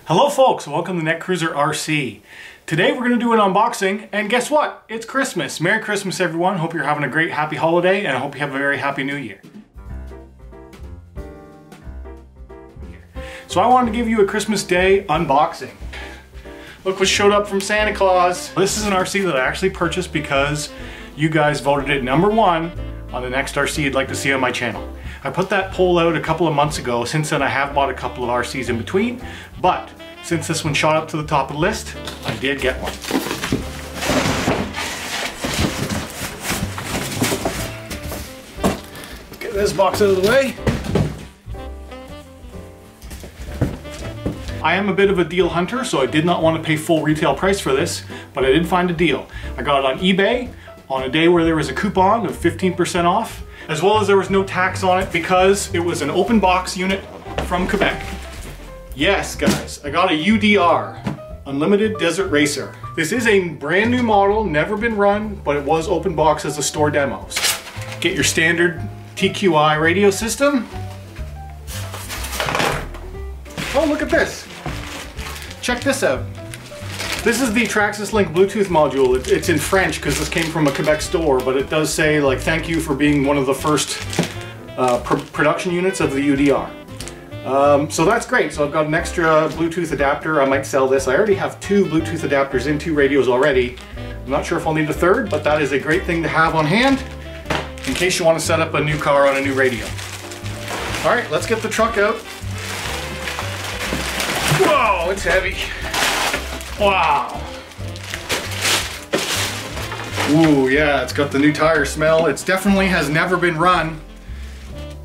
Hello folks, welcome to Netcruzer RC. Today we're going to do an unboxing, and guess what? It's Christmas. Merry Christmas everyone. Hope you're having a great happy holiday, and I hope you have a very happy new year. So I wanted to give you a Christmas Day unboxing. Look what showed up from Santa Claus. This is an RC that I actually purchased because you guys voted it #1 on the next RC you'd like to see on my channel. I put that poll out a couple of months ago. Since then I have bought a couple of RCs in between, but since this one shot up to the top of the list, I did get one. Get this box out of the way. I am a bit of a deal hunter, so I did not want to pay full retail price for this, but I did find a deal. I got it on eBay on a day where there was a coupon of 15% off, as well as there was no tax on it because it was an open box unit from Quebec. Yes, guys, I got a UDR, Unlimited Desert Racer. This is a brand new model, never been run, but it was open box as a store demo. Get your standard TQI radio system. Oh, look at this. Check this out. This is the Traxxas Link Bluetooth module. It's in French because this came from a Quebec store, but it does say, like, thank you for being one of the first production units of the UDR. So that's great. So I've got an extra Bluetooth adapter. I might sell this. I already have 2 Bluetooth adapters in 2 radios already. I'm not sure if I'll need a third, but that is a great thing to have on hand in case you want to set up a new car on a new radio. All right, let's get the truck out. Whoa, it's heavy. Wow. Ooh, yeah, it's got the new tire smell. It definitely has never been run.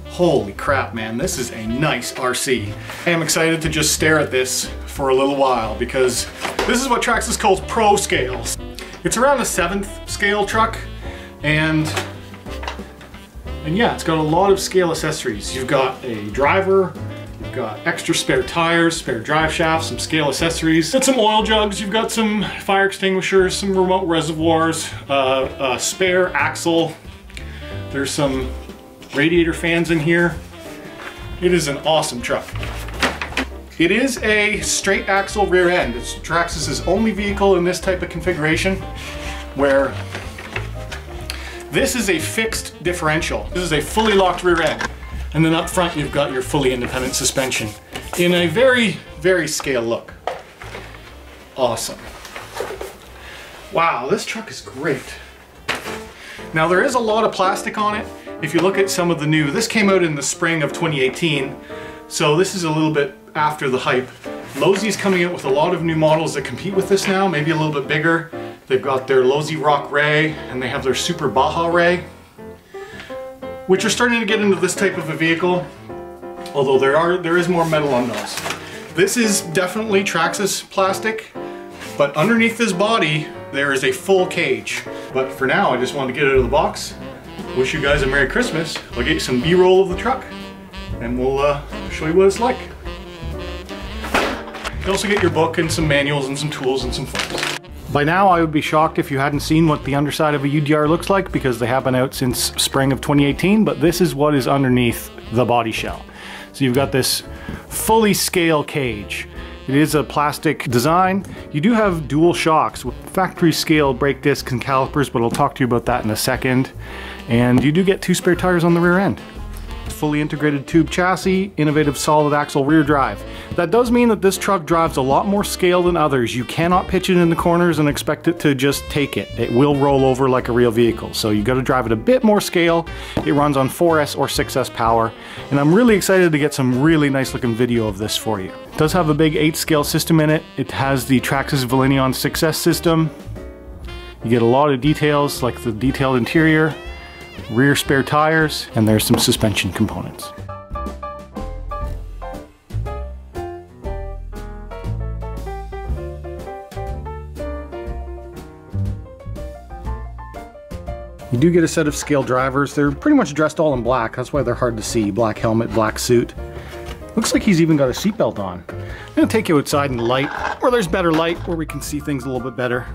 Holy crap, man, this is a nice RC. I am excited to just stare at this for a little while because this is what Traxxas calls pro scales. It's around a 7th scale truck, and yeah, it's got a lot of scale accessories. You've got a driver, you've got extra spare tires, spare drive shafts, some scale accessories, and some oil jugs. You've got some fire extinguishers, some remote reservoirs, a spare axle. There's some radiator fans in here. It is an awesome truck. It is a straight axle rear end. It's Traxxas' only vehicle in this type of configuration where this is a fixed differential. This is a fully locked rear end. And then up front you've got your fully independent suspension in a very, very scale look. Awesome. Wow, this truck is great. Now there is a lot of plastic on it. If you look at some of the new, this came out in the spring of 2018, so this is a little bit after the hype. Lowe's coming out with a lot of new models that compete with this now, maybe a little bit bigger. They've got their Lowe's Rock Ray, and they have their Super Baja Ray, which are starting to get into this type of a vehicle, although there is more metal on those. This is definitely Traxxas plastic, but underneath this body, there is a full cage. But for now, I just wanted to get it out of the box. Wish you guys a Merry Christmas. I'll get you some B-roll of the truck, and we'll show you what it's like. You also get your book and some manuals and some tools and some photos. By now, I would be shocked if you hadn't seen what the underside of a UDR looks like because they have been out since spring of 2018, but this is what is underneath the body shell. So you've got this fully scale cage. It is a plastic design. You do have dual shocks with factory scale brake discs and calipers, but I'll talk to you about that in a second. And you do get 2 spare tires on the rear end. Fully integrated tube chassis, innovative solid axle rear drive. That does mean that this truck drives a lot more scale than others. You cannot pitch it in the corners and expect it to just take it. It will roll over like a real vehicle. So you got to drive it a bit more scale. It runs on 4S or 6S power. And I'm really excited to get some really nice looking video of this for you. It does have a big 8 scale system in it. It has the Traxxas Valenion 6S system. You get a lot of details like the detailed interior, rear spare tires, and there's some suspension components. You do get a set of scale drivers. They're pretty much dressed all in black. That's why they're hard to see. Black helmet, black suit. Looks like he's even got a seatbelt on. I'm gonna take you outside in the light, where there's better light, where we can see things a little bit better.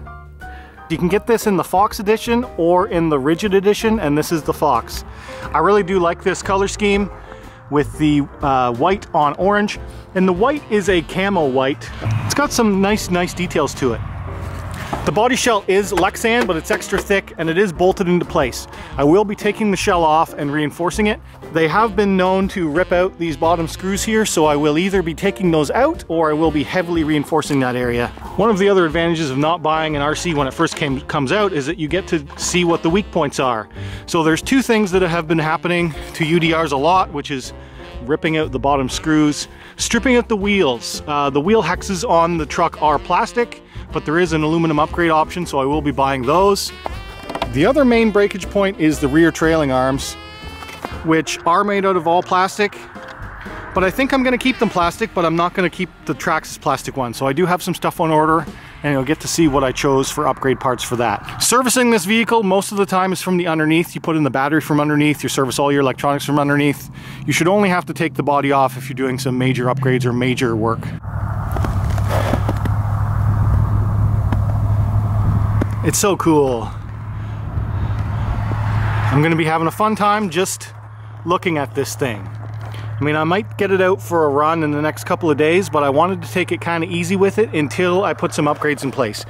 You can get this in the Fox edition or in the Rigid edition, and this is the Fox. I really do like this color scheme. with the white on orange. And the white is a camo white. It's got some nice details to it. The body shell is Lexan, but it's extra thick and it is bolted into place. I will be taking the shell off and reinforcing it. They have been known to rip out these bottom screws here, so I will either be taking those out or I will be heavily reinforcing that area. One of the other advantages of not buying an RC when it first comes out is that you get to see what the weak points are. So there's two things that have been happening to UDRs a lot, which is ripping out the bottom screws, stripping out the wheels. The wheel hexes on the truck are plastic, but there is an aluminum upgrade option, so I will be buying those. The other main breakage point is the rear trailing arms, which are made out of all plastic, but I think I'm gonna keep them plastic, but I'm not gonna keep the Traxxas plastic one. So I do have some stuff on order, and you'll get to see what I chose for upgrade parts for that. Servicing this vehicle most of the time is from the underneath. You put in the battery from underneath, you service all your electronics from underneath. You should only have to take the body off if you're doing some major upgrades or major work. It's so cool. I'm gonna be having a fun time just looking at this thing. I mean, I might get it out for a run in the next couple of days, but I wanted to take it kind of easy with it until I put some upgrades in place.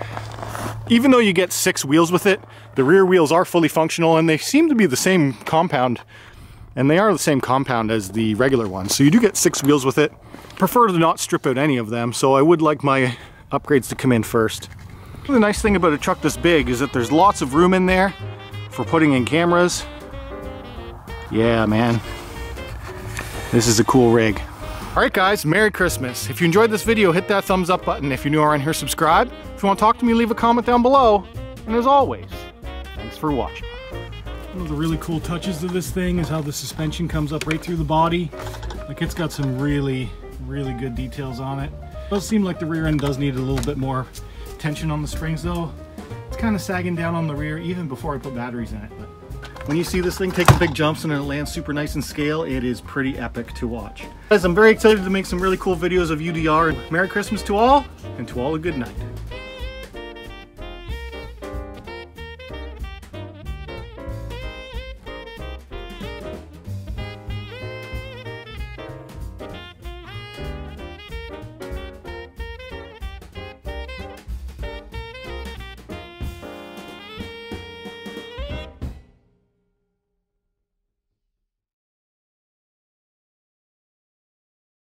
Even though you get 6 wheels with it, the rear wheels are fully functional and they seem to be the same compound, and they are the same compound as the regular ones. So you do get 6 wheels with it. Prefer to not strip out any of them, so I would like my upgrades to come in first. The nice thing about a truck this big is that there's lots of room in there for putting in cameras. Yeah, man. This is a cool rig. All right, guys, Merry Christmas. If you enjoyed this video, hit that thumbs up button. If you're new around here, subscribe. If you want to talk to me, leave a comment down below. And as always, thanks for watching. One of the really cool touches of this thing is how the suspension comes up right through the body. Like, it's got some really good details on it. It does seem like the rear end does need a little bit more tension on the springs though. It's kind of sagging down on the rear even before I put batteries in it. But when you see this thing taking big jumps and it lands super nice in scale, it is pretty epic to watch. Guys, I'm very excited to make some really cool videos of UDR. Merry Christmas to all, and to all a good night.